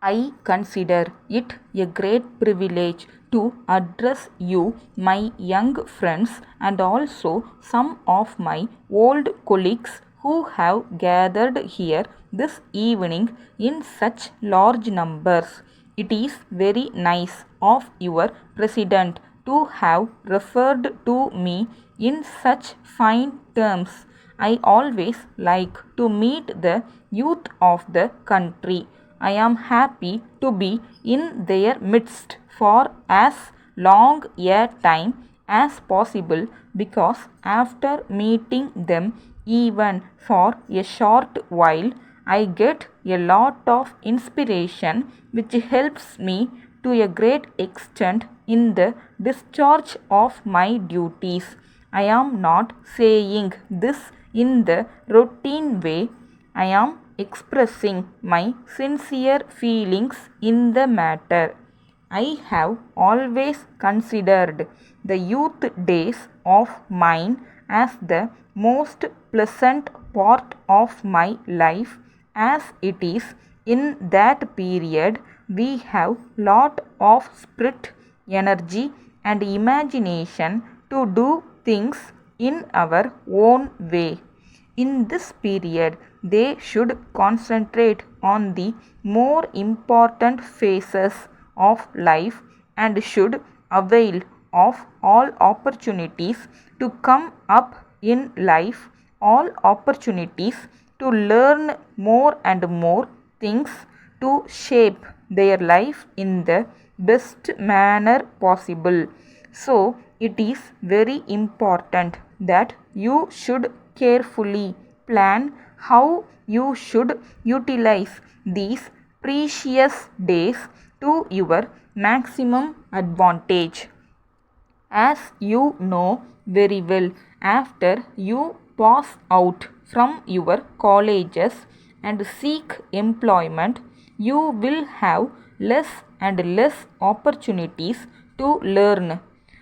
I consider it a great privilege to address you, my young friends, and also some of my old colleagues who have gathered here this evening in such large numbers. It is very nice of your president to have referred to me in such fine terms. I always like to meet the youth of the country. I am happy to be in their midst for as long a time as possible because after meeting them even for a short while I get a lot of inspiration which helps me to a great extent in the discharge of my duties. I am not saying this in the routine way. I am expressing my sincere feelings in the matter. I have always considered the youth days of mine as the most pleasant part of my life, as it is in that period we have lot of spirit, energy and imagination to do things in our own way. In this period, they should concentrate on the more important phases of life and should avail of all opportunities to come up in life, all opportunities to learn more and more things to shape their life in the best manner possible. So, it is very important that you should carefully plan how you should utilize these precious days to your maximum advantage. As you know very well, after you pass out from your colleges and seek employment, you will have less and less opportunities to learn.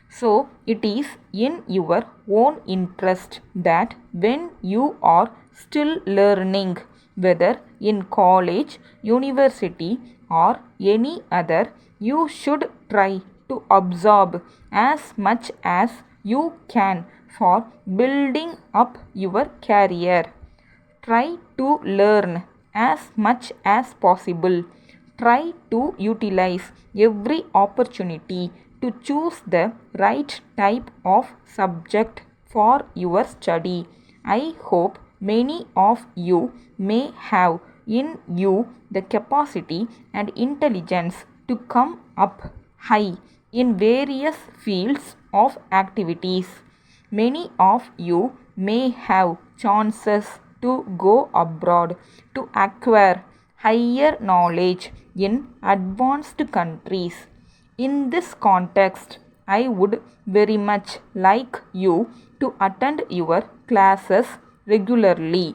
So, it is in your own interest that when you are still learning, whether in college, university, or any other, you should try to absorb as much as you can for building up your career. Try to learn as much as possible. Try to utilize every opportunity to choose the right type of subject for your study. I hope many of you may have in you the capacity and intelligence to come up high in various fields of activities. Many of you may have chances to go abroad to acquire higher knowledge in advanced countries. In this context, I would very much like you to attend your classes regularly.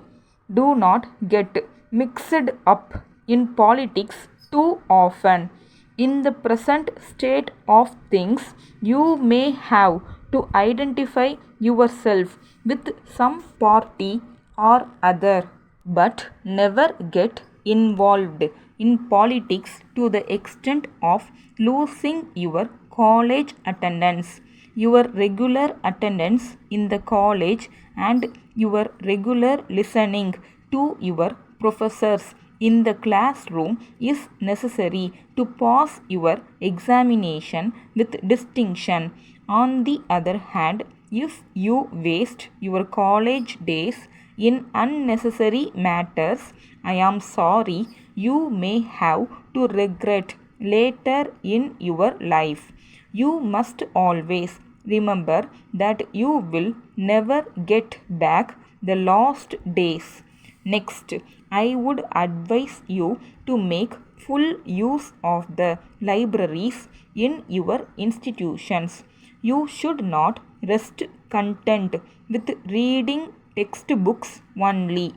Do not get mixed up in politics too often. In the present state of things, you may have to identify yourself with some party or other, but never get involved in politics to the extent of losing your college attendance, your regular attendance in the college, and your regular listening to your professors in the classroom is necessary to pass your examination with distinction. On the other hand, if you waste your college days in unnecessary matters, I am sorry you may have to regret later in your life. You must always remember that you will never get back the lost days. Next, I would advise you to make full use of the libraries in your institutions. You should not rest content with reading textbooks only.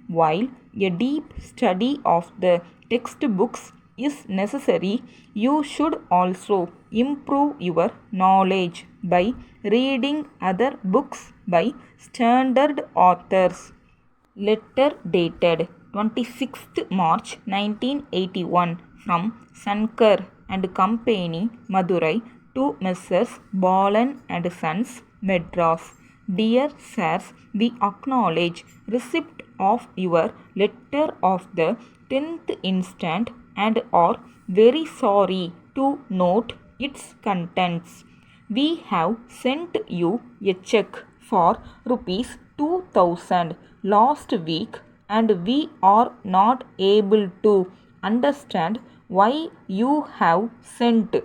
While a deep study of the textbooks is necessary, you should also improve your knowledge by reading other books by standard authors. Letter dated 26th March 1981 from Sankar and Company, Madurai, to Messrs. Balan and Sons, Madras. Dear Sirs, we acknowledge receipt of your letter of the 10th instant and are very sorry to note its contents. We have sent you a check for rupees 2000 last week and we are not able to understand why you have sent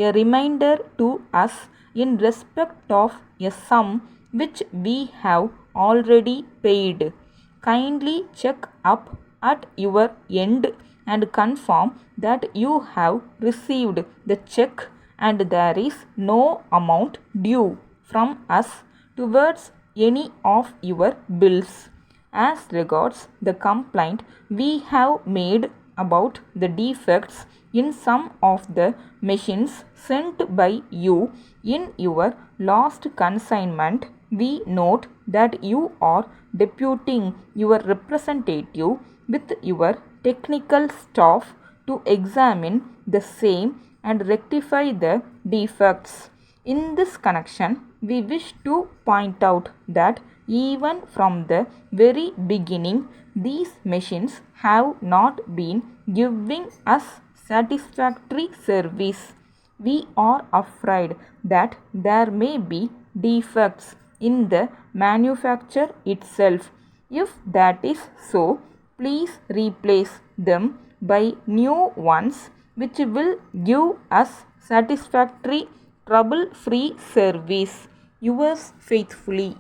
a reminder to us in respect of a sum which we have already paid. Kindly check up at your end and confirm that you have received the check and there is no amount due from us towards any of your bills. As regards the complaint we have made about the defects in some of the machines sent by you in your last consignment, we note that you are deputing your representative with your technical staff to examine the same and rectify the defects. In this connection, we wish to point out that even from the very beginning, these machines have not been giving us satisfactory service. We are afraid that there may be defects in the manufacture itself. If that is so, please replace them by new ones which will give us satisfactory trouble-free service. Yours faithfully.